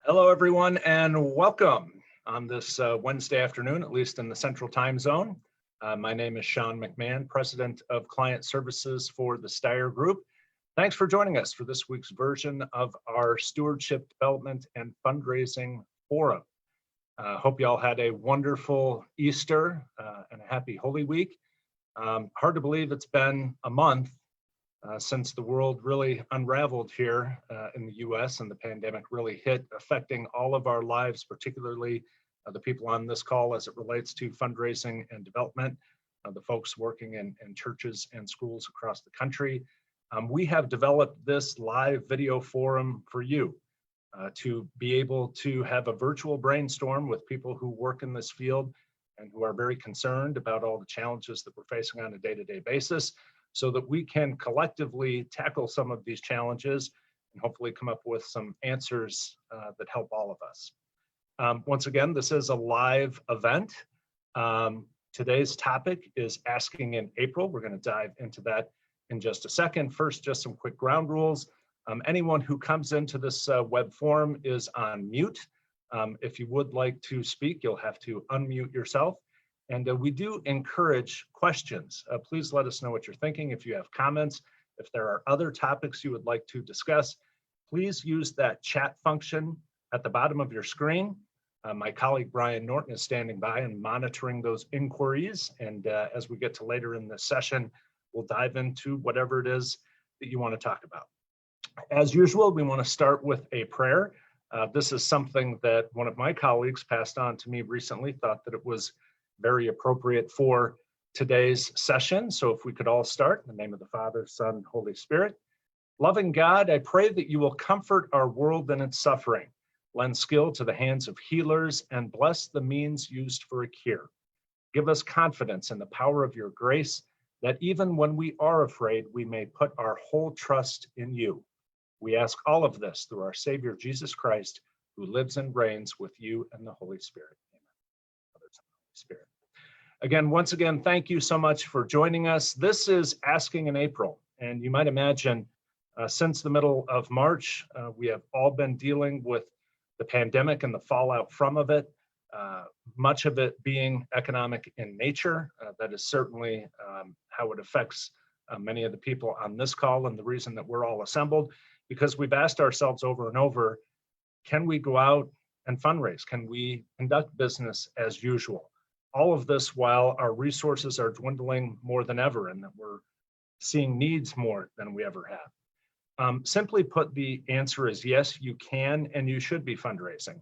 Hello, everyone, and welcome on this Wednesday afternoon, at least in the Central Time Zone. My name is Sean McMahon, President of Client Services for the Steier Group. Thanks for joining us for this week's version of our Stewardship Development and Fundraising Forum. Hope you all had a wonderful Easter and a happy Holy Week. Hard to believe it's been a month since the world really unraveled here in the US and the pandemic really hit, affecting all of our lives, particularly the people on this call as it relates to fundraising and development, the folks working in churches and schools across the country. We have developed this live video forum for you to be able to have a virtual brainstorm with people who work in this field and who are very concerned about all the challenges that we're facing on a day-to-day basis, so that we can collectively tackle some of these challenges and hopefully come up with some answers that help all of us. Once again, this is a live event. Today's topic is Asking in April. We're going to dive into that in just a second. First, just some quick ground rules. Anyone who comes into this web forum is on mute. If you would like to speak, you'll have to unmute yourself. And we do encourage questions. Please let us know what you're thinking. If you have comments, if there are other topics you would like to discuss, please use that chat function at the bottom of your screen. My colleague Brian Norton is standing by and monitoring those inquiries. And as we get to later in this session, we'll dive into whatever it is that you want to talk about. As usual, we want to start with a prayer. This is something that one of my colleagues passed on to me recently, thought that it was very appropriate for today's session. So if we could all start in the name of the Father, Son, Holy Spirit. Loving God, I pray that you will comfort our world in its suffering, lend skill to the hands of healers, and bless the means used for a cure. Give us confidence in the power of your grace, that even when we are afraid, we may put our whole trust in you. We ask all of this through our Savior, Jesus Christ, who lives and reigns with you and the Holy Spirit. Spirit. Again, once again, thank you so much for joining us. This is Asking in April, and you might imagine since the middle of March, we have all been dealing with the pandemic and the fallout from it, much of it being economic in nature. That is certainly how it affects many of the people on this call, and the reason that we're all assembled, because we've asked ourselves over and over, can we go out and fundraise? Can we conduct business as usual? All of this while our resources are dwindling more than ever, and that we're seeing needs more than we ever have. Simply put, the answer is yes, you can and you should be fundraising.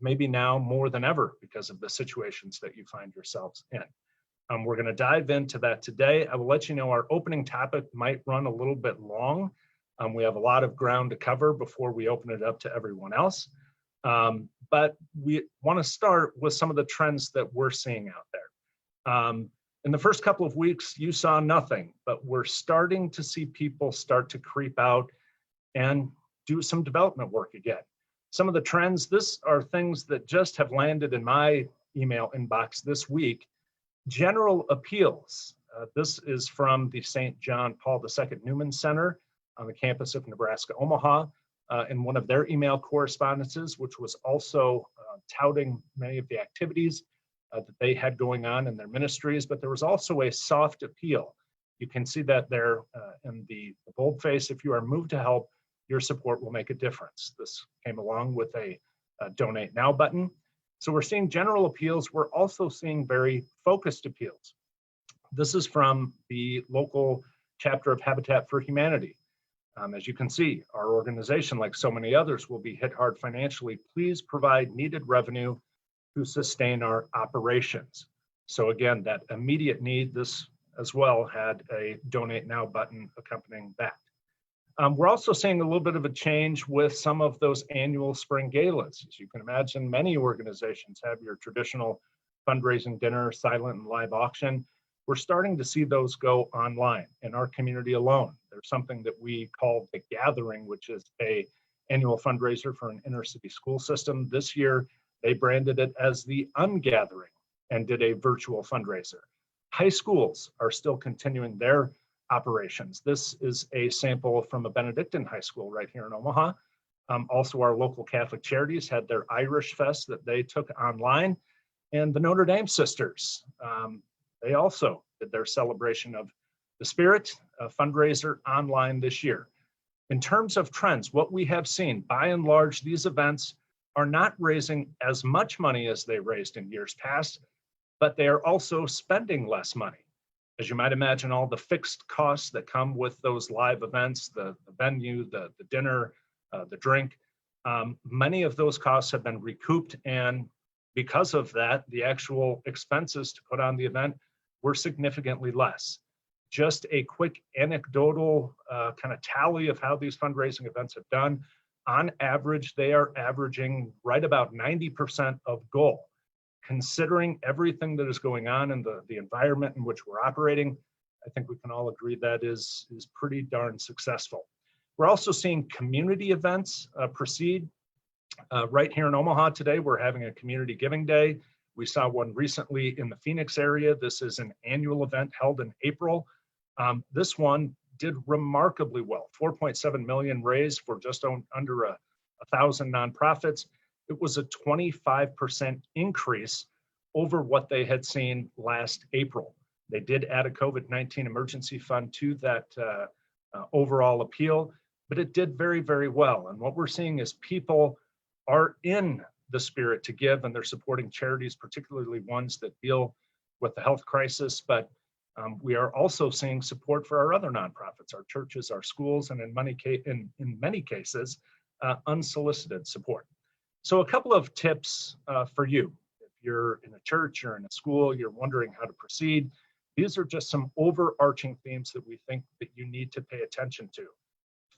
Maybe now more than ever because of the situations that you find yourselves in. We're going to dive into that today. I will let you know our opening topic might run a little bit long. We have a lot of ground to cover before we open it up to everyone else. But we want to start with some of the trends that we're seeing out there. In the first couple of weeks, you saw nothing, but we're starting to see people start to creep out and do some development work again. Some of the trends, this are things that just have landed in my email inbox this week. General appeals. This is from the St. John Paul II Newman Center on the campus of Nebraska, Omaha. In one of their email correspondences, which was also touting many of the activities that they had going on in their ministries, but there was also a soft appeal. You can see that there in the boldface. If you are moved to help, your support will make a difference. This came along with a donate now button. So we're seeing general appeals. We're also seeing very focused appeals. This is from the local chapter of Habitat for Humanity. As you can see, our organization, like so many others, will be hit hard financially. Please provide needed revenue to sustain our operations. So again, that immediate need, this as well had a donate now button accompanying that. We're also seeing a little bit of a change with some of those annual spring galas. As you can imagine, many organizations have your traditional fundraising dinner, silent and live auction. We're starting to see those go online in our community alone. There's something that we call The Gathering, which is an annual fundraiser for an inner city school system. This year, they branded it as The Ungathering and did a virtual fundraiser. High schools are still continuing their operations. This is a sample from a Benedictine high school right here in Omaha. Also, our local Catholic charities had their Irish Fest that they took online. And the Notre Dame sisters, they also did their celebration of the Spirit fundraiser online this year. In terms of trends, what we have seen, by and large, these events are not raising as much money as they raised in years past, but they are also spending less money. As you might imagine, all the fixed costs that come with those live events, the venue, the dinner, the drink, many of those costs have been recouped. And because of that, the actual expenses to put on the event were significantly less. Just a quick anecdotal kind of tally of how these fundraising events have done. On average, they are averaging right about 90% of goal. Considering everything that is going on in the environment in which we're operating, I think we can all agree that is pretty darn successful. We're also seeing community events proceed. Right here in Omaha today, we're having a community giving day. We saw one recently in the Phoenix area. This is an annual event held in April. This one did remarkably well, 4.7 million raised for just under 1,000 nonprofits. It was a 25% increase over what they had seen last April. They did add a COVID-19 emergency fund to that overall appeal, but it did very, very well. And what we're seeing is people are in the spirit to give, and they're supporting charities, particularly ones that deal with the health crisis. But we are also seeing support for our other nonprofits, our churches, our schools, and in many cases, unsolicited support. So a couple of tips for you. If you're in a church or in a school, you're wondering how to proceed, these are just some overarching themes that we think that you need to pay attention to.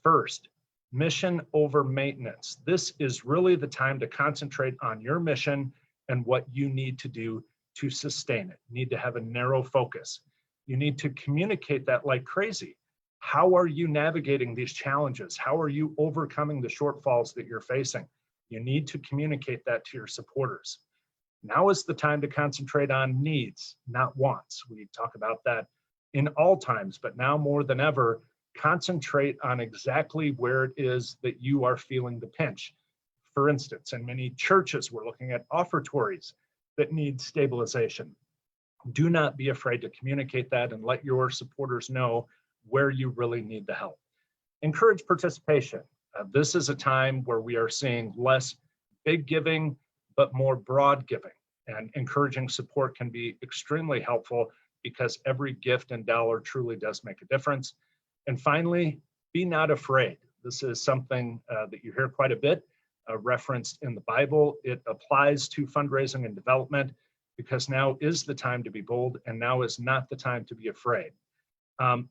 First, mission over maintenance. This is really the time to concentrate on your mission and what you need to do to sustain it. You need to have a narrow focus. You need to communicate that like crazy. How are you navigating these challenges? How are you overcoming the shortfalls that you're facing? You need to communicate that to your supporters. Now is the time to concentrate on needs, not wants. We talk about that in all times, but now more than ever, concentrate on exactly where it is that you are feeling the pinch. For instance, in many churches, we're looking at offertories that need stabilization. Do not be afraid to communicate that and let your supporters know where you really need the help. Encourage participation. This is a time where we are seeing less big giving, but more broad giving. And encouraging support can be extremely helpful because every gift and dollar truly does make a difference. And finally, be not afraid. This is something that you hear quite a bit referenced in the Bible. It applies to fundraising and development because now is the time to be bold and now is not the time to be afraid.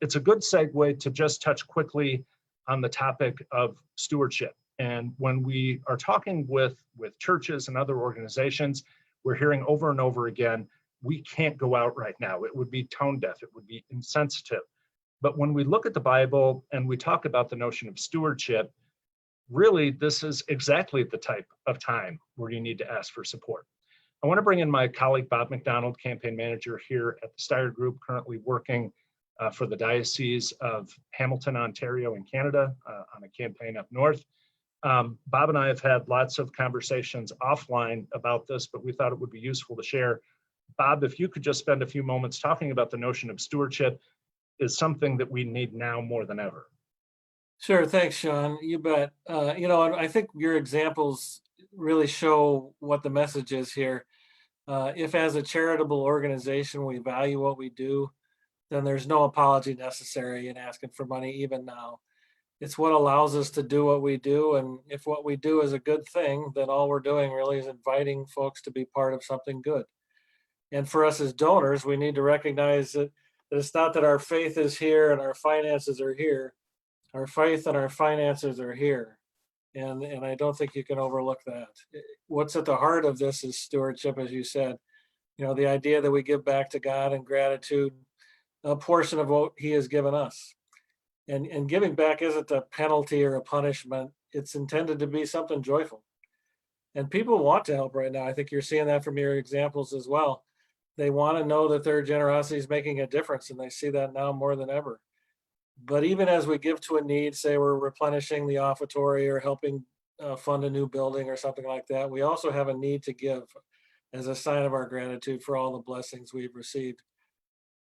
It's a good segue to just touch quickly on the topic of stewardship. And when we are talking with churches and other organizations, we're hearing over and over again, we can't go out right now. It would be tone deaf, it would be insensitive. But when we look at the Bible and we talk about the notion of stewardship, really this is exactly the type of time where you need to ask for support. I want to bring in my colleague, Bob McDonald, campaign manager here at the Steier Group, currently working for the Diocese of Hamilton, Ontario in Canada on a campaign up north. Bob and I have had lots of conversations offline about this, but we thought it would be useful to share. Bob, if you could just spend a few moments talking about the notion of stewardship is something that we need now more than ever. Sure, thanks, Sean. You bet. I think your examples really show what the message is here. If as a charitable organization we value what we do, then there's no apology necessary in asking for money even now. It's what allows us to do what we do. And if what we do is a good thing, then all we're doing really is inviting folks to be part of something good. And for us as donors, we need to recognize that it's not that our faith is here and our finances are here. Our faith and our finances are here. And I don't think you can overlook that. What's at the heart of this is stewardship, as you said. The idea that we give back to God in gratitude a portion of what he has given us. And giving back isn't a penalty or a punishment. It's intended to be something joyful. And people want to help right now. I think you're seeing that from your examples as well. They want to know that their generosity is making a difference, and they see that now more than ever. But even as we give to a need, say we're replenishing the offertory or helping fund a new building or something like that. We also have a need to give as a sign of our gratitude for all the blessings we've received.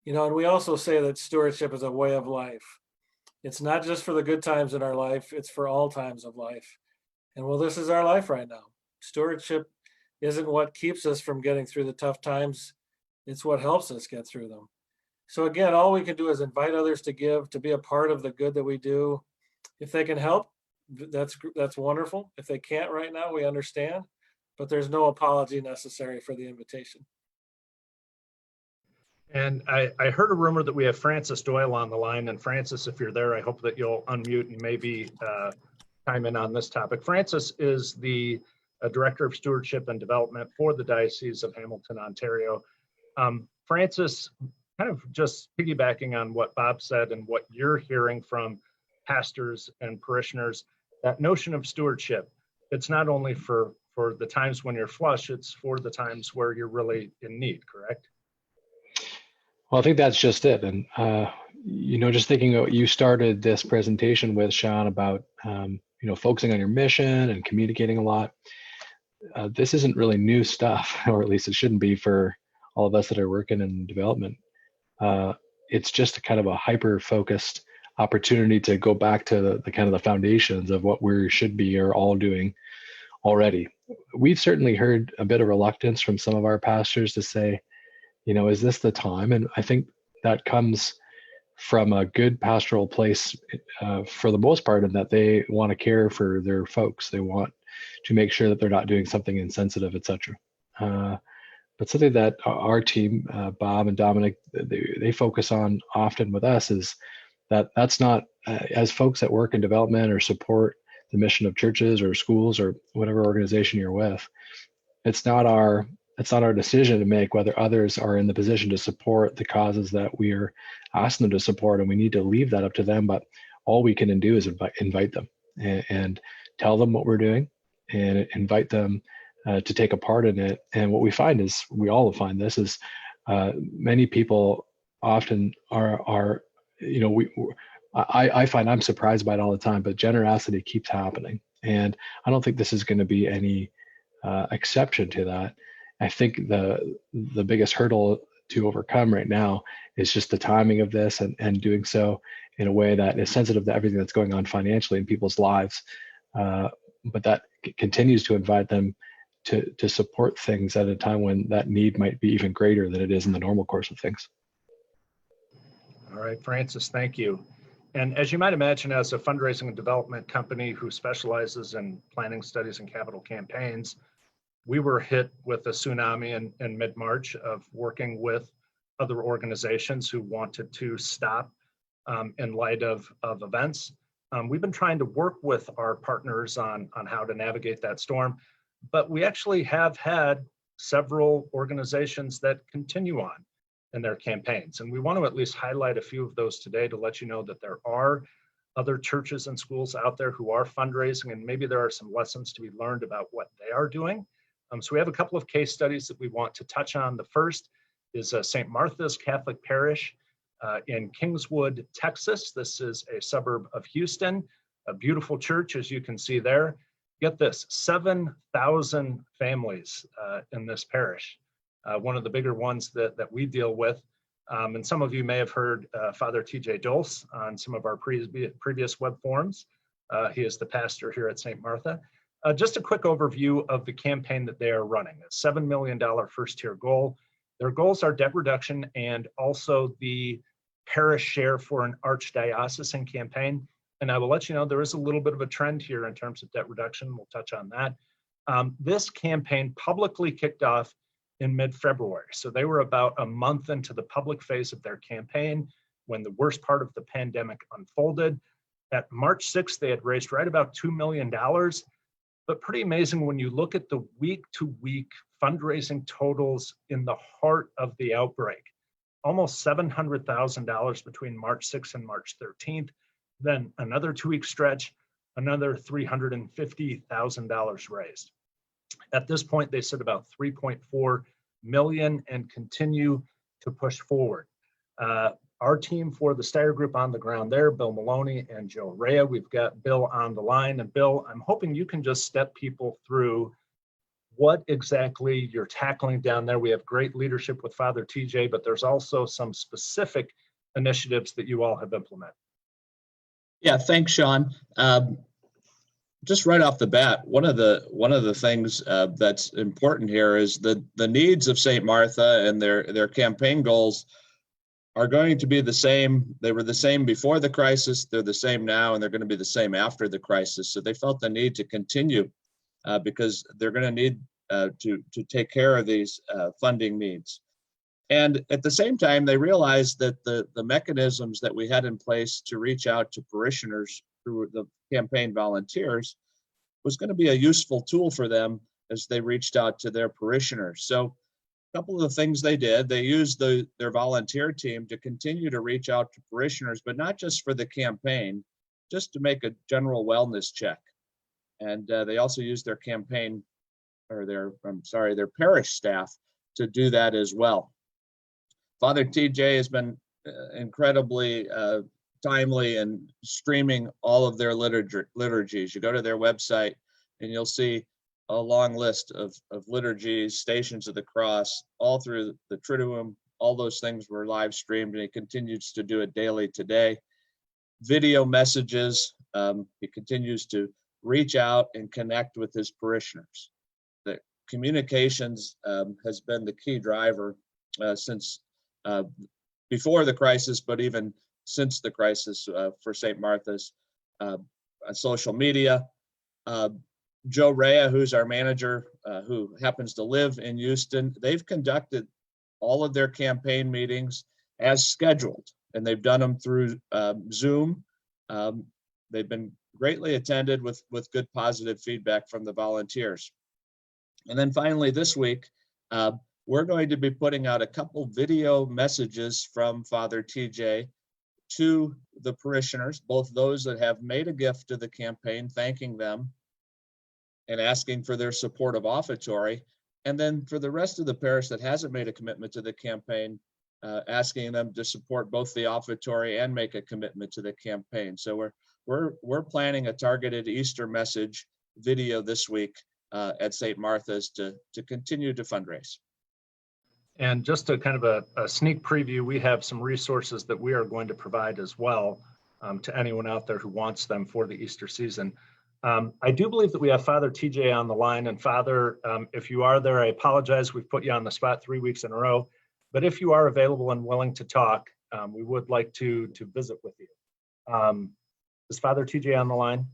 And we also say that stewardship is a way of life. It's not just for the good times in our life, it's for all times of life. And well, this is our life right now. Stewardship isn't what keeps us from getting through the tough times, it's what helps us get through them. So again, all we can do is invite others to give, to be a part of the good that we do. If they can help, that's wonderful. If they can't right now, we understand, but there's no apology necessary for the invitation. And I heard a rumor that we have Francis Doyle on the line. And Francis, if you're there, I hope that you'll unmute and maybe chime in on this topic. Francis is the Director of Stewardship and Development for the Diocese of Hamilton, Ontario. Francis, kind of just piggybacking on what Bob said and what you're hearing from pastors and parishioners, that notion of stewardship, it's not only for the times when you're flush, it's for the times where you're really in need, correct? Well, I think that's just it. And, just thinking what you started this presentation with, Sean, about, focusing on your mission and communicating a lot. This isn't really new stuff, or at least it shouldn't be for all of us that are working in development. It's just a kind of a hyper-focused opportunity to go back to the kind of the foundations of what we should be or all doing already. We've certainly heard a bit of reluctance from some of our pastors to say, is this the time? And I think that comes from a good pastoral place for the most part, in that they want to care for their folks. They want to make sure that they're not doing something insensitive, etc. But something that our team, Bob and Dominic, they focus on often with us is that's not, as folks that work in development or support the mission of churches or schools or whatever organization you're with, it's not our decision to make whether others are in the position to support the causes that we are asking them to support, and we need to leave that up to them. But all we can do is invite them and tell them what we're doing and invite them to take a part in it. And what we find is, we all find this, is many people often are I find I'm surprised by it all the time, but generosity keeps happening. And I don't think this is going to be any exception to that. I think the biggest hurdle to overcome right now is just the timing of this, and doing so in a way that is sensitive to everything that's going on financially in people's lives. But that continues to invite them to support things at a time when that need might be even greater than it is in the normal course of things. All right, Francis, thank you. And as you might imagine, as a fundraising and development company who specializes in planning studies and capital campaigns, we were hit with a tsunami in mid-March of working with other organizations who wanted to stop in light of events. We've been trying to work with our partners on how to navigate that storm, but we actually have had several organizations that continue on in their campaigns. And we want to at least highlight a few of those today to let you know that there are other churches and schools out there who are fundraising, and maybe there are some lessons to be learned about what they are doing. So we have a couple of case studies that we want to touch on. The first is St. Martha's Catholic Parish in Kingswood, Texas. This is a suburb of Houston, a beautiful church, as you can see there. Get this, 7,000 families in this parish, one of the bigger ones that we deal with. And some of you may have heard Father TJ Dulce on some of our previous web forums. He is the pastor here at St. Martha. Just a quick overview of the campaign that they are running. A $7 million first-year goal. Their goals are debt reduction and also the parish share for an archdiocesan campaign. And I will let you know there is a little bit of a trend here in terms of debt reduction. We'll touch on that. This campaign publicly kicked off in mid-February. So they were about a month into the public phase of their campaign when the worst part of the pandemic unfolded. At March 6th, they had raised right about $2 million. But pretty amazing when you look at the week-to-week fundraising totals in the heart of the outbreak. Almost $700,000 between March 6th and March 13th. Then another 2-week stretch, another $350,000 raised. At this point, they sit about 3.4 million and continue to push forward. our team for the Steier Group on the ground there, Bill Maloney and Joe Rea. We've got Bill on the line. And Bill, I'm hoping you can just step people through what exactly you're tackling down there. We have great leadership with Father TJ, but there's also some specific initiatives that you all have implemented. Yeah, thanks, Sean. Just right off the bat, one of the things that's important here is the needs of St. Martha and their campaign goals are going to be the same. They were the same before the crisis. They're the same now, and they're going to be the same after the crisis. So they felt the need to continue because they're going to need to take care of these funding needs. And at the same time, they realized that the mechanisms that we had in place to reach out to parishioners through the campaign volunteers was going to be a useful tool for them as they reached out to their parishioners. So a couple of the things they did, they used their volunteer team to continue to reach out to parishioners, but not just for the campaign, just to make a general wellness check. And they also used their campaign, or their parish staff to do that as well. Father TJ has been incredibly timely in streaming all of their liturgies. You go to their website and you'll see a long list of liturgies, Stations of the Cross, all through the Triduum. All those things were live streamed, and he continues to do it daily today. Video messages, he continues to reach out and connect with his parishioners. The communications has been the key driver since before the crisis, but even since the crisis for St. Martha's. On social media, Joe Rea, who's our manager, who happens to live in Houston, they've conducted all of their campaign meetings as scheduled, and they've done them through Zoom. They've been greatly attended with good positive feedback from the volunteers. And then finally this week, we're going to be putting out a couple video messages from Father TJ to the parishioners, both those that have made a gift to the campaign, thanking them and asking for their support of offertory, and then for the rest of the parish that hasn't made a commitment to the campaign, asking them to support both the offertory and make a commitment to the campaign. So we're planning a targeted Easter message video this week at St. Martha's to continue to fundraise. And just a kind of a sneak preview, we have some resources that we are going to provide as well to anyone out there who wants them for the Easter season. I do believe that we have Father TJ on the line. And Father, if you are there, I apologize. We've put you on the spot 3 weeks in a row. But if you are available and willing to talk, we would like to visit with you. Is Father TJ on the line?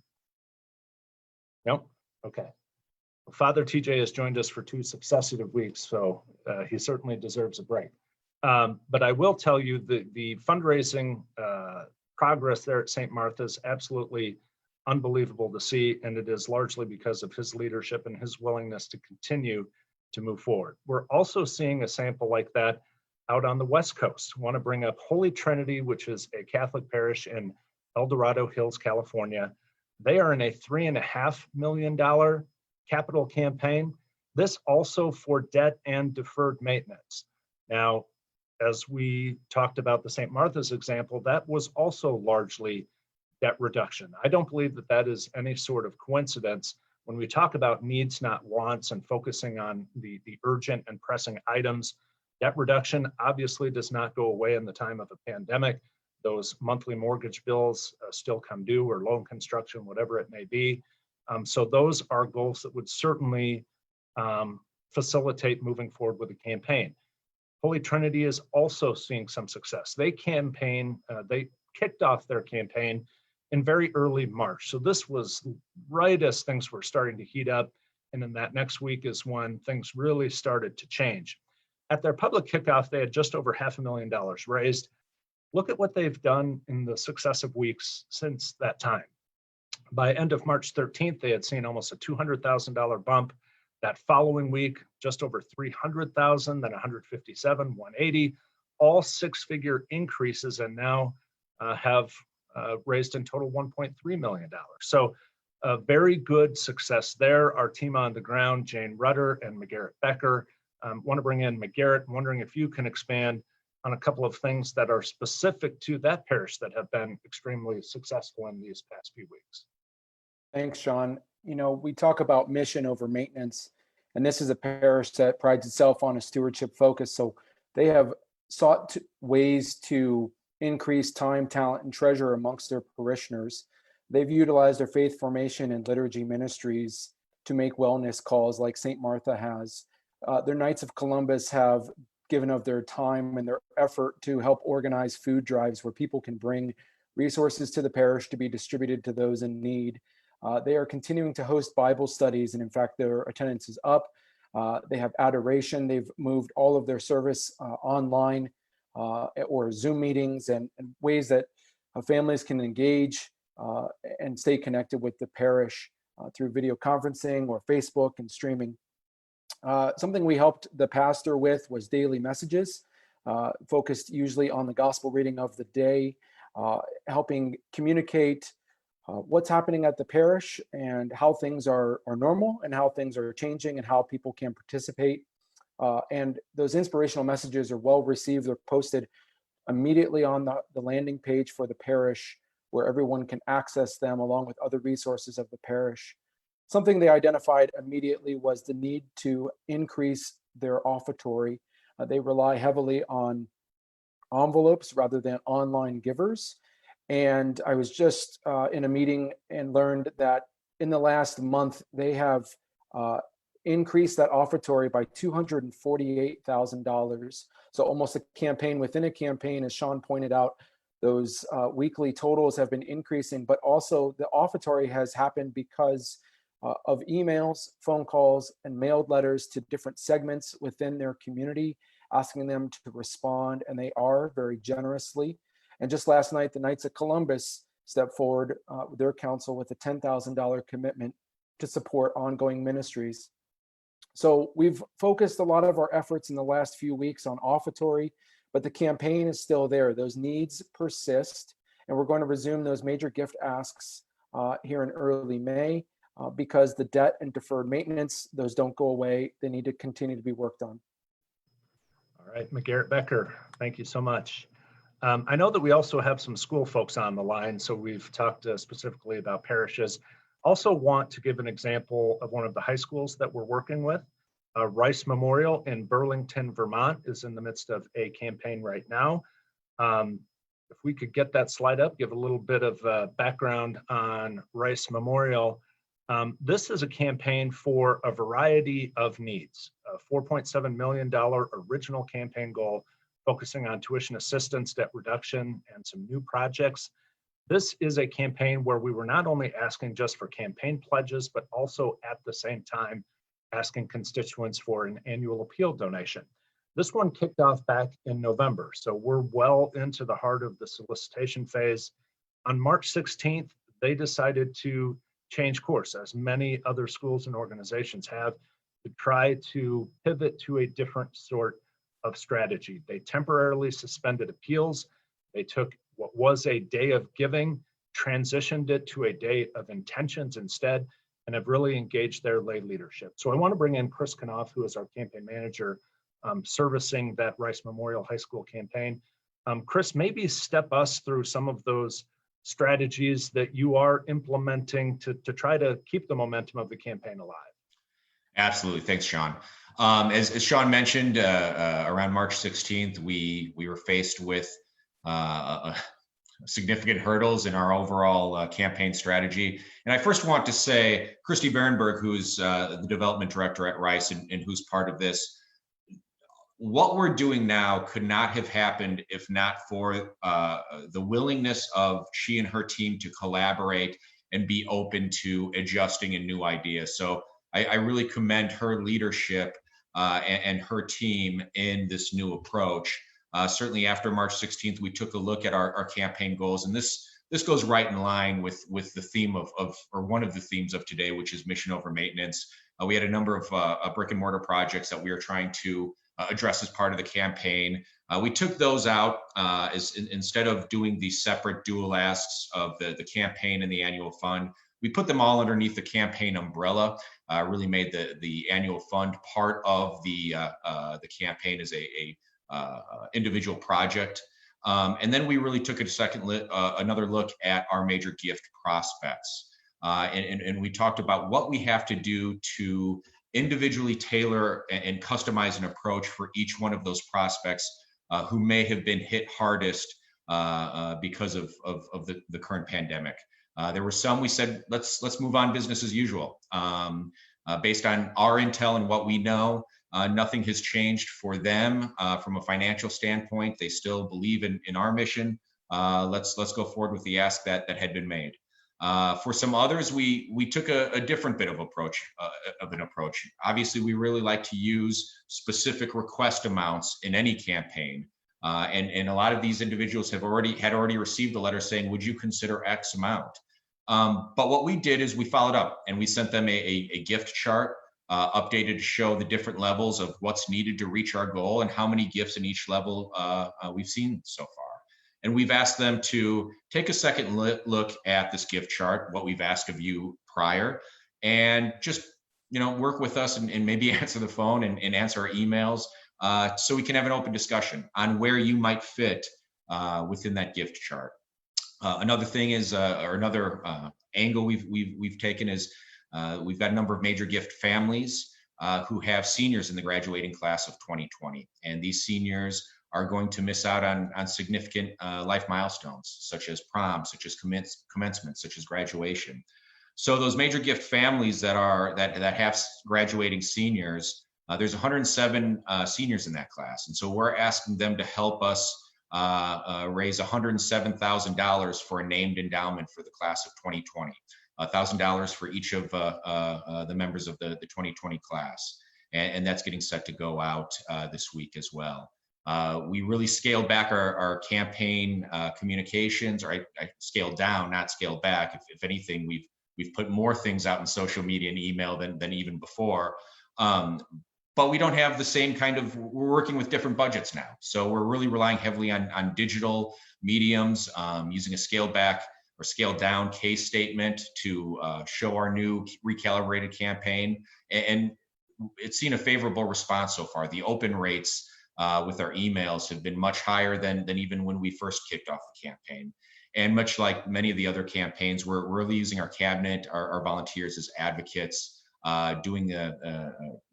No? Okay. Father TJ has joined us for 2 successive weeks, so he certainly deserves a break. But I will tell you that the fundraising progress there at St. Martha's absolutely unbelievable to see, and it is largely because of his leadership and his willingness to continue to move forward. We're also seeing a sample like that out on the West Coast. I want to bring up Holy Trinity, which is a Catholic parish in El Dorado Hills, California. They are in a $3.5 million capital campaign. This also for debt and deferred maintenance. Now, as we talked about the St. Martha's example, that was also largely debt reduction. I don't believe that that is any sort of coincidence. When we talk about needs, not wants, and focusing on the urgent and pressing items, debt reduction obviously does not go away in the time of a pandemic. Those monthly mortgage bills still come due, or loan construction, whatever it may be. So those are goals that would certainly facilitate moving forward with the campaign. Holy Trinity is also seeing some success. They kicked off their campaign in very early March. So this was right as things were starting to heat up. And then that next week is when things really started to change. At their public kickoff, they had just over $500,000 raised. Look at what they've done in the successive weeks since that time. By end of March 13th, they had seen almost a $200,000 bump. That following week, just over 300,000, then 157, 180, all 6-figure increases, and now have raised in total $1.3 million. So a very good success there. Our team on the ground, Jane Rudder and McGarrett Becker. Want to bring in McGarrett. I'm wondering if you can expand on a couple of things that are specific to that parish that have been extremely successful in these past few weeks. Thanks, Sean. You know, we talk about mission over maintenance, and this is a parish that prides itself on a stewardship focus. So they have sought ways to increase time, talent, and treasure amongst their parishioners. They've utilized their faith formation and liturgy ministries to make wellness calls like St. Martha has. Their Knights of Columbus have given of their time and their effort to help organize food drives where people can bring resources to the parish to be distributed to those in need. They are continuing to host Bible studies, and in fact, their attendance is up. They have adoration. They've moved all of their service online or Zoom meetings and ways that families can engage and stay connected with the parish through video conferencing or Facebook and streaming. Something we helped the pastor with was daily messages, focused usually on the gospel reading of the day, helping communicate what's happening at the parish and how things are normal and how things are changing and how people can participate. And those inspirational messages are well received. They're posted immediately on the landing page for the parish where everyone can access them along with other resources of the parish. Something they identified immediately was the need to increase their offertory. They rely heavily on envelopes rather than online givers. And I was just in a meeting and learned that in the last month, they have increased that offertory by $248,000. So almost a campaign within a campaign, as Sean pointed out, those weekly totals have been increasing, but also the offertory has happened because of emails, phone calls, and mailed letters to different segments within their community, asking them to respond, and they are very generously. And just last night, the Knights of Columbus stepped forward with their council with a $10,000 commitment to support ongoing ministries. So we've focused a lot of our efforts in the last few weeks on offertory, but the campaign is still there. Those needs persist, and we're going to resume those major gift asks here in early May because the debt and deferred maintenance, those don't go away. They need to continue to be worked on. All right, McGarrett Becker, thank you so much. I know that we also have some school folks on the line, so we've talked specifically about parishes. Also want to give an example of one of the high schools that we're working with. Rice Memorial in Burlington, Vermont is in the midst of a campaign right now. If we could get that slide up, give a little bit of background on Rice Memorial. This is a campaign for a variety of needs. A $4.7 million original campaign goal focusing on tuition assistance, debt reduction, and some new projects. This is a campaign where we were not only asking just for campaign pledges, but also at the same time asking constituents for an annual appeal donation. This one kicked off back in November, so we're well into the heart of the solicitation phase. On March 16th, they decided to change course, as many other schools and organizations have, to try to pivot to a different sort of strategy. They temporarily suspended appeals. They took what was a day of giving, transitioned it to a day of intentions instead, and have really engaged their lay leadership. So I want to bring in Chris Knopf, who is our campaign manager, servicing that Rice Memorial High School campaign. Chris, maybe step us through some of those strategies that you are implementing to try to keep the momentum of the campaign alive. Absolutely. Thanks, Sean. As Sean mentioned, around March 16th, we were faced with significant hurdles in our overall campaign strategy. And I first want to say, Christy Berenberg, who's the development director at Rice and who's part of this, what we're doing now could not have happened if not for the willingness of she and her team to collaborate and be open to adjusting and new ideas. So I really commend her leadership and her team in this new approach. Certainly after March 16th, we took a look at our campaign goals, and this goes right in line with the theme of or one of the themes of today, which is mission over maintenance. We had a number of brick and mortar projects that we are trying to address as part of the campaign. We took those out instead of doing the separate dual asks of the campaign and the annual fund. We put them all underneath the campaign umbrella. Really made the annual fund part of the campaign as a individual project. And then we really took another look at our major gift prospects. And we talked about what we have to do to individually tailor and customize an approach for each one of those prospects who may have been hit hardest because of the current pandemic. There were some we said, let's move on business as usual. Based on our intel and what we know, nothing has changed for them from a financial standpoint. They still believe in our mission. Let's go forward with the ask that had been made. For some others, we took a different bit of an approach. Obviously, we really like to use specific request amounts in any campaign. And a lot of these individuals had already received a letter saying, would you consider X amount? But what we did is we followed up and we sent them a gift chart updated to show the different levels of what's needed to reach our goal and how many gifts in each level we've seen so far. And we've asked them to take a second look at this gift chart, what we've asked of you prior, and just work with us and maybe answer the phone and answer our emails so we can have an open discussion on where you might fit within that gift chart. Another thing is, or another angle we've taken is we've got a number of major gift families who have seniors in the graduating class of 2020, and these seniors are going to miss out on significant life milestones, such as prom, such as commencement, such as graduation. So those major gift families that have graduating seniors, there's 107 seniors in that class, and so we're asking them to help us raise $107,000 for a named endowment for the class of 2020, $1,000 for each of the members of the 2020 class, and that's getting set to go out this week as well. We really scaled back our campaign communications, or I scaled down, not scaled back. If anything, we've put more things out in social media and email than even before. But we don't have the same we're working with different budgets now. So we're really relying heavily on digital mediums, using a scaled back or scaled down case statement to show our new recalibrated campaign. And it's seen a favorable response so far. The open rates with our emails have been much higher than even when we first kicked off the campaign. And much like many of the other campaigns, we're really using our cabinet, our volunteers as advocates, doing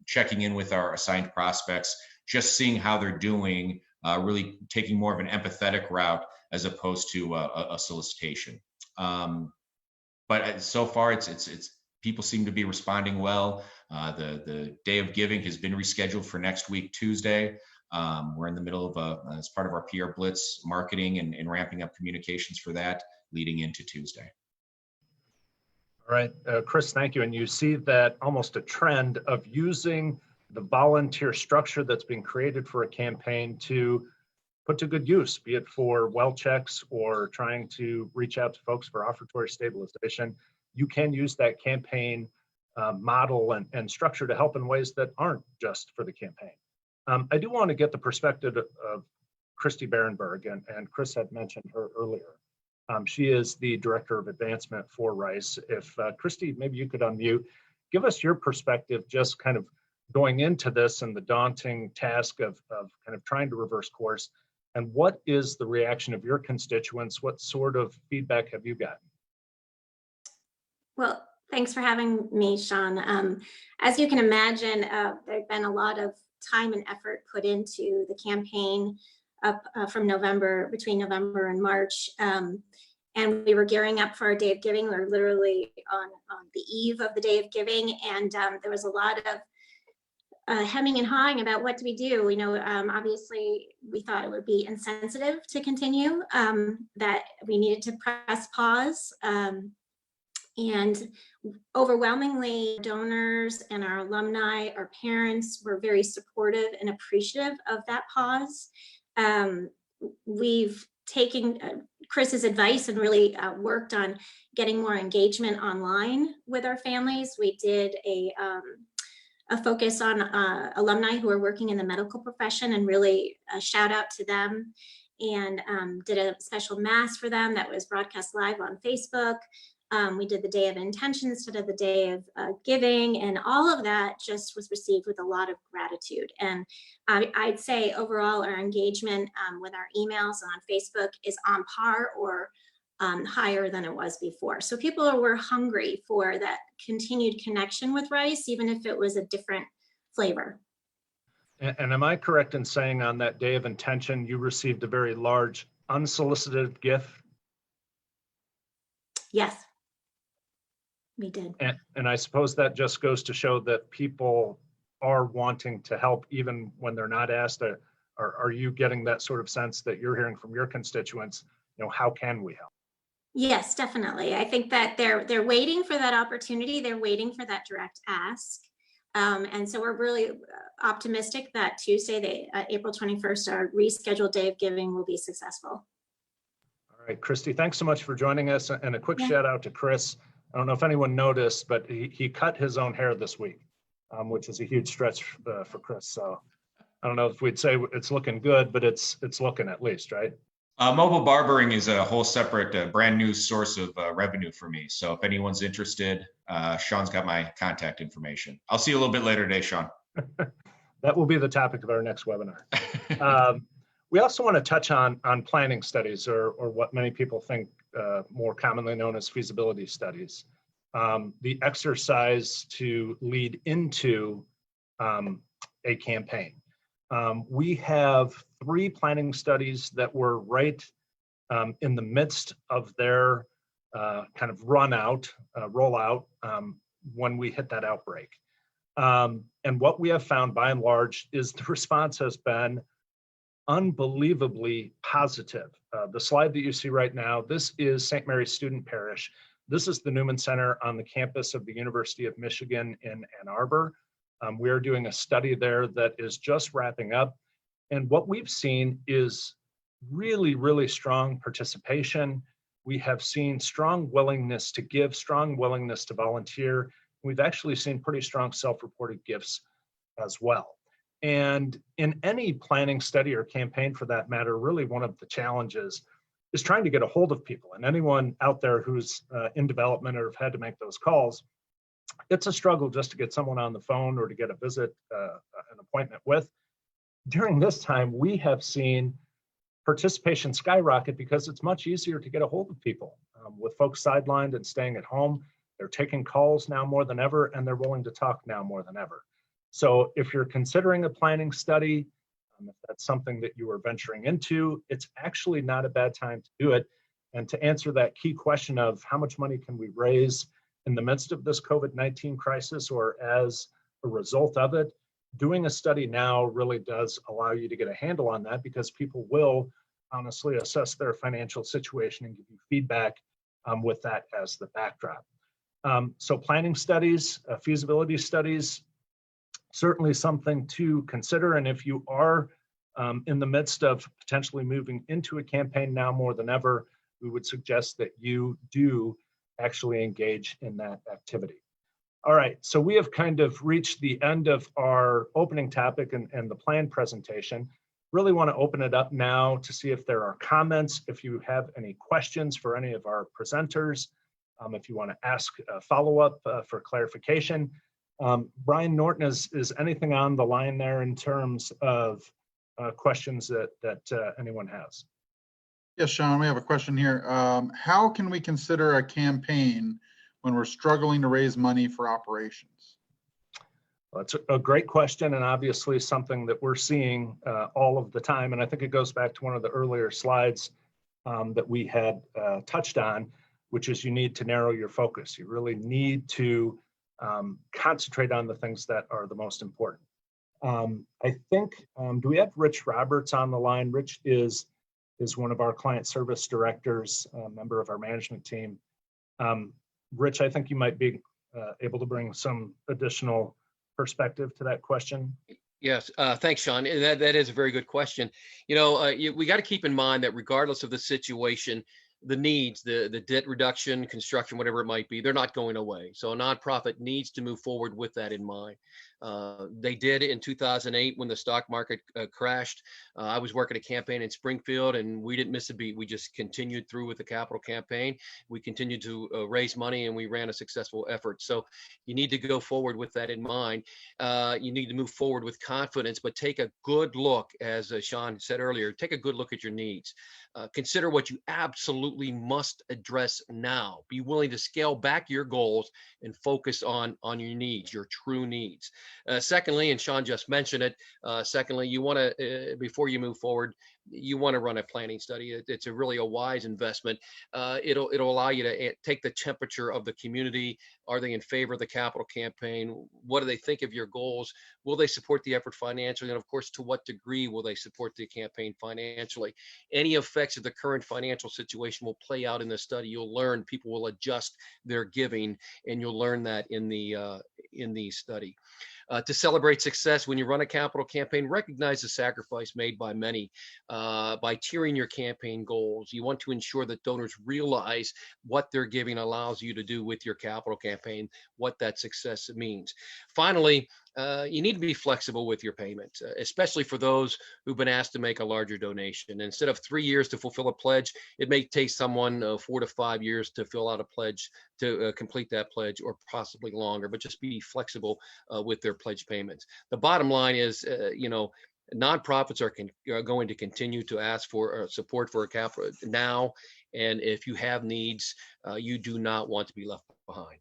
checking in with our assigned prospects, just seeing how they're doing, really taking more of an empathetic route as opposed to a solicitation. But so far, it's people seem to be responding well. The day of giving has been rescheduled for next week, Tuesday. We're in the middle of as part of our PR Blitz marketing and ramping up communications for that leading into Tuesday. All right, Chris, thank you. And you see that almost a trend of using the volunteer structure that's been created for a campaign to put to good use, be it for well checks or trying to reach out to folks for offertory stabilization. You can use that campaign model and structure to help in ways that aren't just for the campaign. I do want to get the perspective of Christy Berenberg, and Chris had mentioned her earlier. She is the Director of Advancement for Rice. If Christy, maybe you could unmute, give us your perspective, just kind of going into this and the daunting task of kind of trying to reverse course. And what is the reaction of your constituents? What sort of feedback have you gotten? Well, thanks for having me, Sean. As you can imagine, there's been a lot of time and effort put into the campaign up from between November and March. And we were gearing up for our Day of Giving. We were literally on the eve of the Day of Giving. And there was a lot of hemming and hawing about what do we do. Obviously, we thought it would be insensitive to continue, that we needed to press pause. And overwhelmingly, donors and our alumni, our parents were very supportive and appreciative of that pause. We've taken Chris's advice and really worked on getting more engagement online with our families. We did a focus on alumni who are working in the medical profession and really a shout out to them, and did a special mass for them that was broadcast live on Facebook. We did the day of intention instead of the day of giving, and all of that just was received with a lot of gratitude. And I'd say overall our engagement with our emails on Facebook is on par or higher than it was before. So people were hungry for that continued connection with rice, even if it was a different flavor. And am I correct in saying on that day of intention, you received a very large unsolicited gift? Yes, we did. And I suppose that just goes to show that people are wanting to help even when they're not asked. Are you getting that sort of sense that you're hearing from your constituents? How can we help? Yes, definitely. I think that they're waiting for that opportunity. They're waiting for that direct ask. And so we're really optimistic that Tuesday, April 21st, our rescheduled day of giving will be successful. All right, Christy, thanks so much for joining us. And a quick shout out to Chris. I don't know if anyone noticed, but he cut his own hair this week, which is a huge stretch for Chris. So I don't know if we'd say it's looking good, but it's looking at least, right? Mobile barbering is a whole separate brand new source of revenue for me. So if anyone's interested, Sean's got my contact information. I'll see you a little bit later today, Sean. That will be the topic of our next webinar. We also want to touch on planning studies, or what many people think more commonly known as feasibility studies. The exercise to lead into a campaign. We have 3 planning studies that were right in the midst of their kind of rollout when we hit that outbreak. And what we have found by and large is the response has been unbelievably positive. The slide that you see right now, this is St. Mary's Student Parish. This is the Newman Center on the campus of the University of Michigan in Ann Arbor. We are doing a study there that is just wrapping up. And what we've seen is really, really strong participation. We have seen strong willingness to give, strong willingness to volunteer. We've actually seen pretty strong self-reported gifts as well. And in any planning study or campaign for that matter, really one of the challenges is trying to get a hold of people. And anyone out there who's in development or have had to make those calls, it's a struggle just to get someone on the phone or to get a visit, an appointment with. During this time, we have seen participation skyrocket because it's much easier to get a hold of people. With folks sidelined and staying at home, they're taking calls now more than ever, and they're willing to talk now more than ever. So if you're considering a planning study, if that's something that you are venturing into, it's actually not a bad time to do it. And to answer that key question of how much money can we raise in the midst of this COVID-19 crisis or as a result of it, doing a study now really does allow you to get a handle on that, because people will honestly assess their financial situation and give you feedback with that as the backdrop. So planning studies, feasibility studies, certainly something to consider. And if you are in the midst of potentially moving into a campaign now more than ever, we would suggest that you do actually engage in that activity. All right, so we have kind of reached the end of our opening topic and the plan presentation. Really want to open it up now to see if there are comments, if you have any questions for any of our presenters, if you want to ask a follow-up for clarification. Brian Norton, is anything on the line there in terms of questions that anyone has? Yes, Sean, we have a question here. How can we consider a campaign when we're struggling to raise money for operations? Well, it's a great question, and obviously something that we're seeing all of the time. And I think it goes back to one of the earlier slides that we had touched on, which is you need to narrow your focus. You really need to concentrate on the things that are the most important. I think, do we have Rich Roberts on the line? Rich is one of our client service directors, a member of our management team. Rich, I think you might be able to bring some additional perspective to that question. Yes, thanks, Sean. That is a very good question. You know, we got to keep in mind that regardless of the situation, the needs, the debt reduction, construction, whatever it might be, they're not going away. So a nonprofit needs to move forward with that in mind. They did in 2008 when the stock market crashed. I was working a campaign in Springfield, and we didn't miss a beat. We just continued through with the capital campaign. We continued to raise money, and we ran a successful effort. So you need to go forward with that in mind. You need to move forward with confidence, but take a good look, as Sean said earlier, take a good look at your needs. Consider what you absolutely must address now. Be willing to scale back your goals and focus on your needs, your true needs. Secondly, and Sean just mentioned it, secondly, you want to, before you move forward, you want to run a planning study. It's a really a wise investment. It'll allow you to take the temperature of the community. Are they in favor of the capital campaign? What do they think of your goals? Will they support the effort financially? And of course, to what degree will they support the campaign financially? Any effects of the current financial situation will play out in the study. You'll learn people will adjust their giving, and you'll learn that in the study. To celebrate success when you run a capital campaign, recognize the sacrifice made by many by tiering your campaign goals. You want to ensure that donors realize what their giving allows you to do with your capital campaign, what that success means. Finally, you need to be flexible with your payment, especially for those who've been asked to make a larger donation. Instead of 3 years to fulfill a pledge, it may take someone 4 to 5 years to fill out a pledge, to complete that pledge, or possibly longer, but just be flexible with their pledge payments. The bottom line is, nonprofits are going to continue to ask for support for a capital now. And if you have needs, you do not want to be left behind.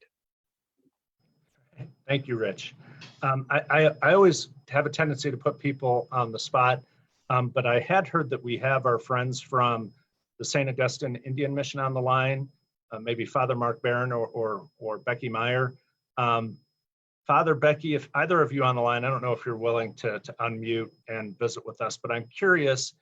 Thank you, Rich. I always have a tendency to put people on the spot, but I had heard that we have our friends from the St. Augustine Indian Mission on the line, maybe Father Mark Barron or Becky Meyer. Father, Becky, if either of you on the line, I don't know if you're willing to unmute and visit with us, but I'm curious,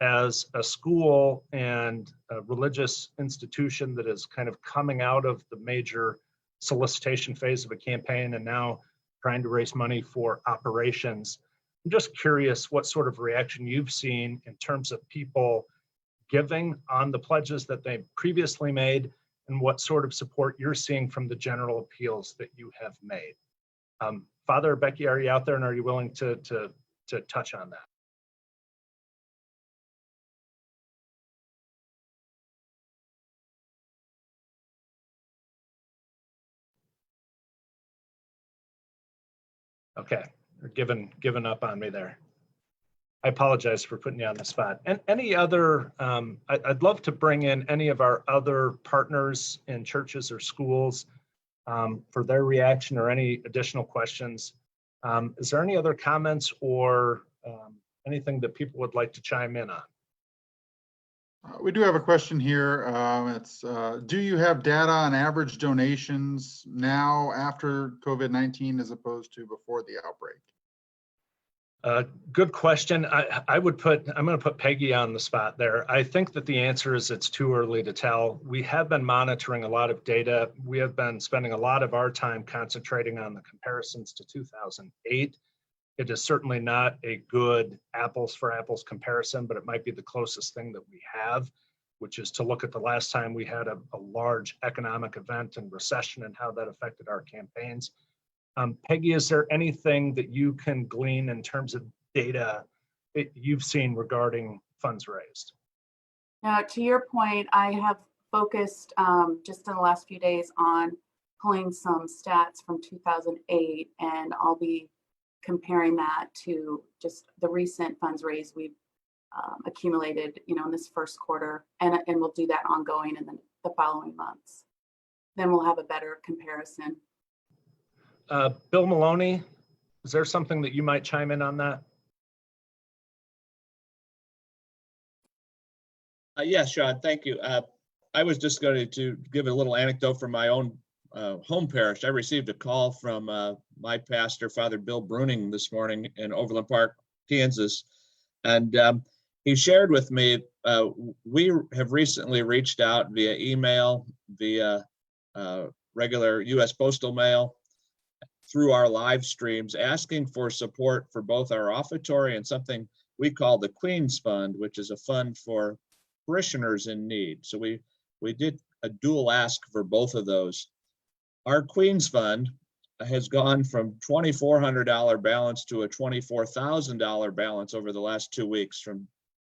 as a school and a religious institution that is kind of coming out of the major solicitation phase of a campaign and now trying to raise money for operations, I'm just curious what sort of reaction you've seen in terms of people giving on the pledges that they previously made, and what sort of support you're seeing from the general appeals that you have made. Father or Becky, are you out there, and are you willing to touch on that? Okay, you're giving up on me there. I apologize for putting you on the spot. And any other, I'd love to bring in any of our other partners in churches or schools for their reaction or any additional questions. Is there any other comments or anything that people would like to chime in on? We do have a question here. Do you have data on average donations now after COVID-19 as opposed to before the outbreak? Good question. I'm going to put Peggy on the spot there. I think that the answer is it's too early to tell. We have been monitoring a lot of data. We have been spending a lot of our time concentrating on the comparisons to 2008. It is certainly not a good apples for apples comparison, but it might be the closest thing that we have, which is to look at the last time we had a large economic event and recession and how that affected our campaigns. Peggy, is there anything that you can glean in terms of data that you've seen regarding funds raised? Now, to your point, I have focused just in the last few days on pulling some stats from 2008, and I'll be comparing that to just the recent funds raised we've accumulated, in this first quarter, and we'll do that ongoing in the following months. Then we'll have a better comparison. Bill Maloney, is there something that you might chime in on that? Yes, Sean, thank you. I was just going to give a little anecdote from my own home parish. I received a call from my pastor, Father Bill Bruning, this morning in Overland Park, Kansas. And he shared with me, we have recently reached out via email, via regular U.S. postal mail, through our live streams, asking for support for both our offertory and something we call the Queen's Fund, which is a fund for parishioners in need. So we did a dual ask for both of those. Our Queen's Fund has gone from $2,400 balance to a $24,000 balance over the last 2 weeks from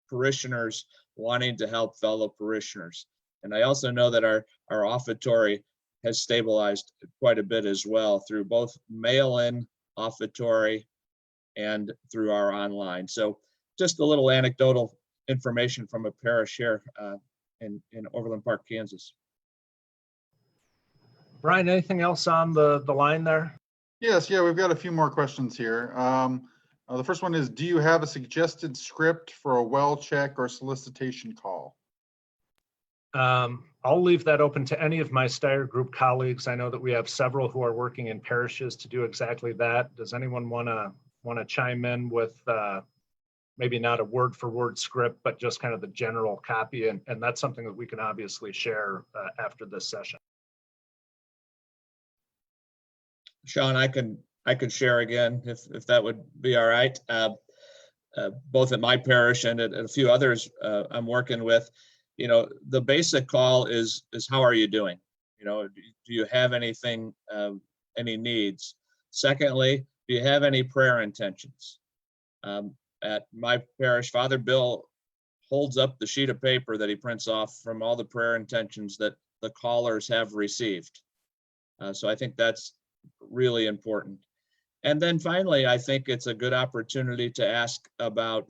parishioners wanting to help fellow parishioners. And I also know that our offertory has stabilized quite a bit as well through both mail-in offertory and through our online. So just a little anecdotal information from a parish here in Overland Park, Kansas. Brian, anything else on the line there? Yes, yeah, we've got a few more questions here. The first one is, do you have a suggested script for a well check or solicitation call? I'll leave that open to any of my Steier Group colleagues. I know that we have several who are working in parishes to do exactly that. Does anyone want to chime in with maybe not a word for word script, but just kind of the general copy? And that's something that we can obviously share after this session. Sean, I can share again if that would be all right. Both at my parish and at a few others I'm working with, you know, the basic call is how are you doing? You know, do you have anything, any needs? Secondly, do you have any prayer intentions? At my parish, Father Bill holds up the sheet of paper that he prints off from all the prayer intentions that the callers have received. So I think that's really important. And then finally, I think it's a good opportunity to ask about,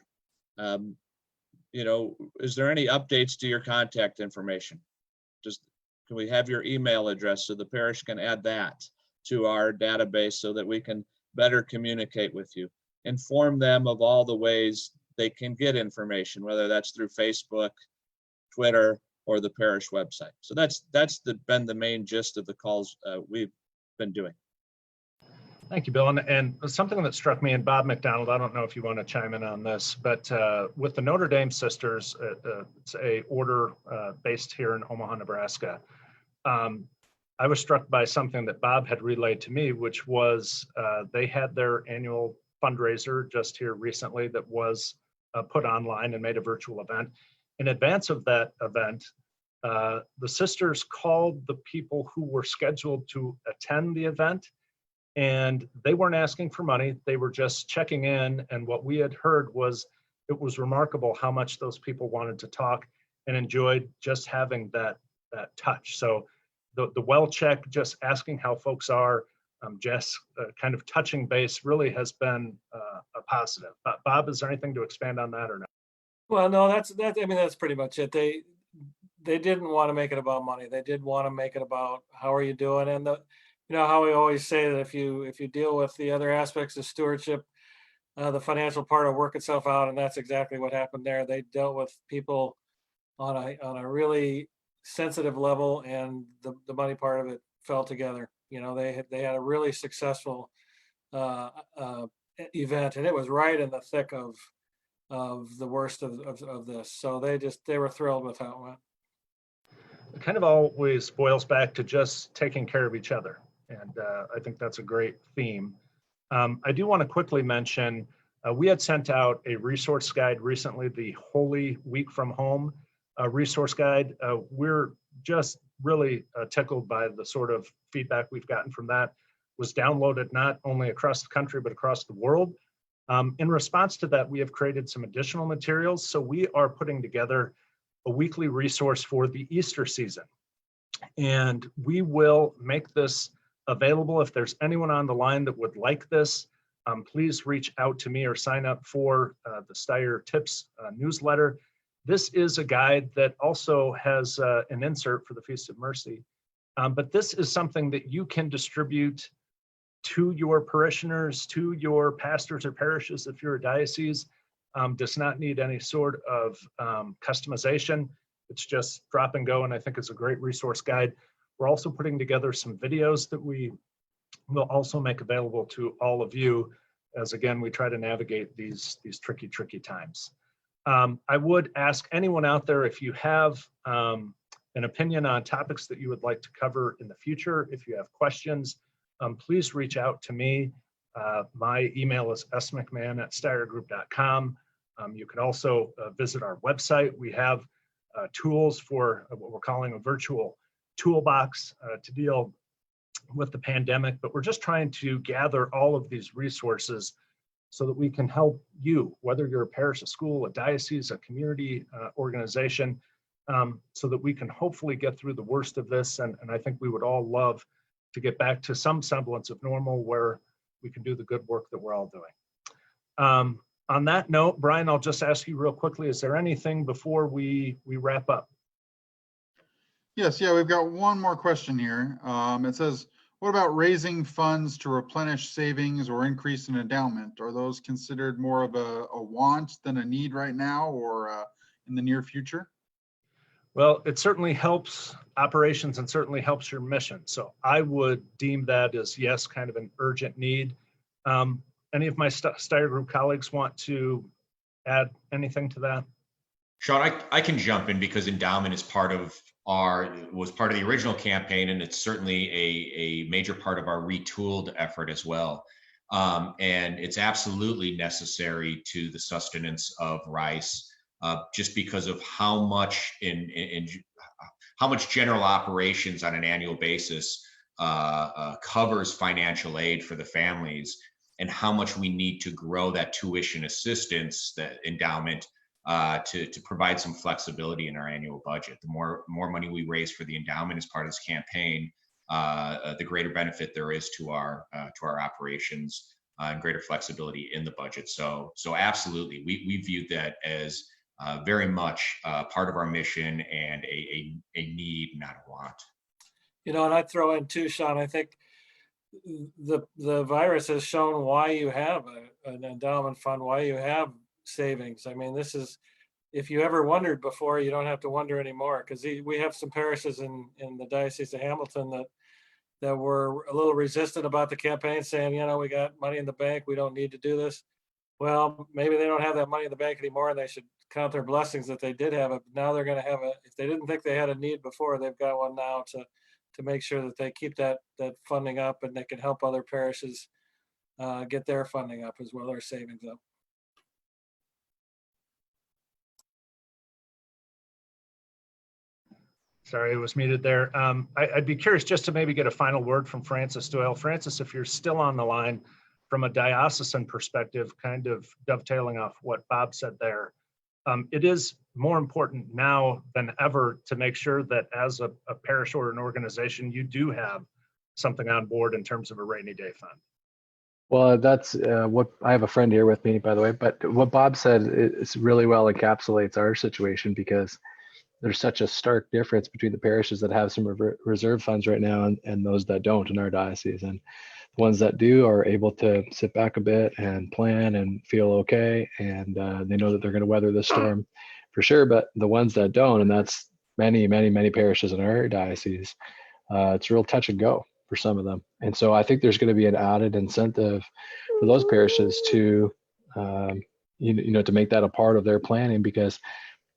you know, is there any updates to your contact information? Can we have your email address so the parish can add that to our database so that we can better communicate with you? Inform them of all the ways they can get information, whether that's through Facebook, Twitter, or the parish website. So that's been the main gist of the calls we've been doing. Thank you, Bill. And something that struck me, and Bob McDonald, I don't know if you want to chime in on this, but with the Notre Dame Sisters, it's a order based here in Omaha, Nebraska. I was struck by something that Bob had relayed to me, which was they had their annual fundraiser just here recently that was put online and made a virtual event. In advance of that event, the sisters called the people who were scheduled to attend the event, and they weren't asking for money. They were just checking in. And what we had heard was it was remarkable how much those people wanted to talk and enjoyed just having that touch. So the well check, just asking how folks are, just kind of touching base really has been a positive. But Bob, is there anything to expand on that or not? Well, no, that's I mean, that's pretty much it. They didn't want to make it about money. They did want to make it about how are you doing? And you know how we always say that if you deal with the other aspects of stewardship, the financial part will work itself out, and that's exactly what happened there. They dealt with people on a really sensitive level, and the money part of it fell together. You know, they had a really successful event, and it was right in the thick of the worst of this. So they were thrilled with how it went. It kind of always boils back to just taking care of each other. And I think that's a great theme. I do want to quickly mention, we had sent out a resource guide recently, the Holy Week from Home resource guide. We're just really tickled by the sort of feedback we've gotten from that. It was downloaded not only across the country, but across the world. In response to that, we have created some additional materials. So we are putting together a weekly resource for the Easter season. And we will make this available. If there's anyone on the line that would like this, please reach out to me or sign up for the Steier Tips newsletter. This is a guide that also has an insert for the Feast of Mercy. But this is something that you can distribute to your parishioners, to your pastors or parishes if you're a diocese. Does not need any sort of customization. It's just drop and go, and I think it's a great resource guide. We're also putting together some videos that we will also make available to all of you, as again, we try to navigate these tricky times. I would ask anyone out there, if you have an opinion on topics that you would like to cover in the future, if you have questions, please reach out to me. My email is smcmahon@steiergroup.com. You can also visit our website. We have tools for what we're calling a virtual toolbox to deal with the pandemic, but we're just trying to gather all of these resources so that we can help you, whether you're a parish, a school, a diocese, a community organization, so that we can hopefully get through the worst of this. And I think we would all love to get back to some semblance of normal where we can do the good work that we're all doing. On that note, Brian, I'll just ask you real quickly, is there anything before we wrap up? Yes, yeah, we've got one more question here. It says, what about raising funds to replenish savings or increase in endowment? Are those considered more of a want than a need right now or in the near future? Well, it certainly helps operations and certainly helps your mission. So I would deem that as, yes, kind of an urgent need. Any of my Steier Group colleagues want to add anything to that? Sean, I can jump in because endowment is was part of the original campaign, and it's certainly a major part of our retooled effort as well. And it's absolutely necessary to the sustenance of Rice, just because of how much how much general operations on an annual basis covers financial aid for the families, and how much we need to grow that tuition assistance, that endowment, to provide some flexibility in our annual budget. The more money we raise for the endowment as part of this campaign, the greater benefit there is to our operations and greater flexibility in the budget. So absolutely, we view that as very much part of our mission and a need, not a want. And I'd throw in too, Sean, I think the virus has shown why you have an endowment fund, why you have savings. I mean, this is, if you ever wondered before, you don't have to wonder anymore, because we have some parishes in the Diocese of Hamilton that were a little resistant about the campaign, saying, we got money in the bank, we don't need to do this. Well, maybe they don't have that money in the bank anymore, and they should count their blessings that they did have it. Now they're going to have if they didn't think they had a need before, they've got one now to make sure that they keep that funding up, and they can help other parishes get their funding up as well, their savings up. Sorry, it was muted there. I'd be curious just to maybe get a final word from Francis Doyle. Francis, if you're still on the line, from a diocesan perspective, kind of dovetailing off what Bob said there, it is more important now than ever to make sure that as a parish or an organization, you do have something on board in terms of a rainy day fund. Well, that's what I have a friend here with me, by the way, but what Bob said is really well encapsulates our situation, because there's such a stark difference between the parishes that have some reserve funds right now and those that don't in our diocese. And the ones that do are able to sit back a bit and plan and feel okay. And they know that they're going to weather this storm for sure. But the ones that don't, and that's many, many, many parishes in our diocese, it's real touch and go for some of them. And so I think there's going to be an added incentive for those parishes to, to make that a part of their planning, because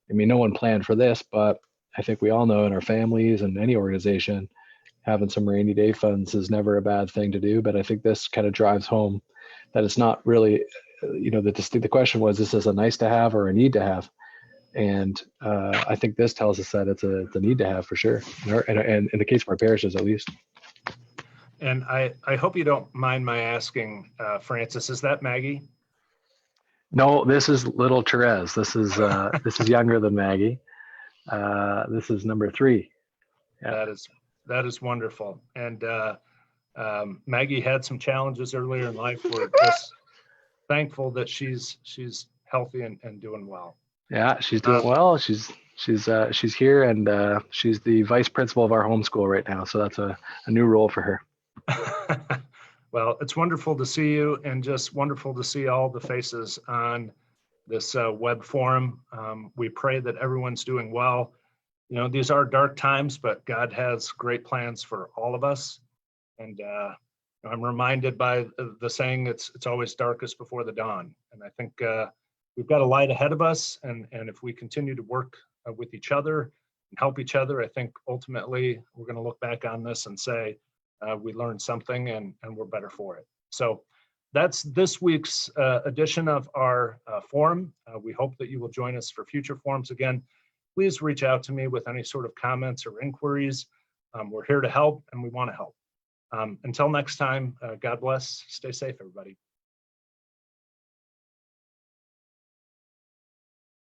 I mean, no one planned for this, but I think we all know in our families and any organization, having some rainy day funds is never a bad thing to do. But I think this kind of drives home that it's not really, the question was, is this a nice to have or a need to have? And I think this tells us that it's a need to have for sure. And in the case of our parishes, at least. And I hope you don't mind my asking, Francis, is that Maggie? No, this is little Therese. This is younger than Maggie. This is number 3. Yeah. That is wonderful. And Maggie had some challenges earlier in life. We're just thankful that she's healthy and doing well. Yeah, she's doing well. She's here, and she's the vice principal of our homeschool right now. So that's a new role for her. Well, it's wonderful to see you, and just wonderful to see all the faces on this web forum. We pray that everyone's doing well. These are dark times, but God has great plans for all of us. And I'm reminded by the saying, it's always darkest before the dawn. And I think we've got a light ahead of us. And if we continue to work with each other and help each other, I think ultimately we're going to look back on this and say, we learned something and we're better for it. So that's this week's edition of our forum. We hope that you will join us for future forums. Again, please reach out to me with any sort of comments or inquiries. We're here to help, and we want to help. Until next time, God bless. Stay safe, everybody.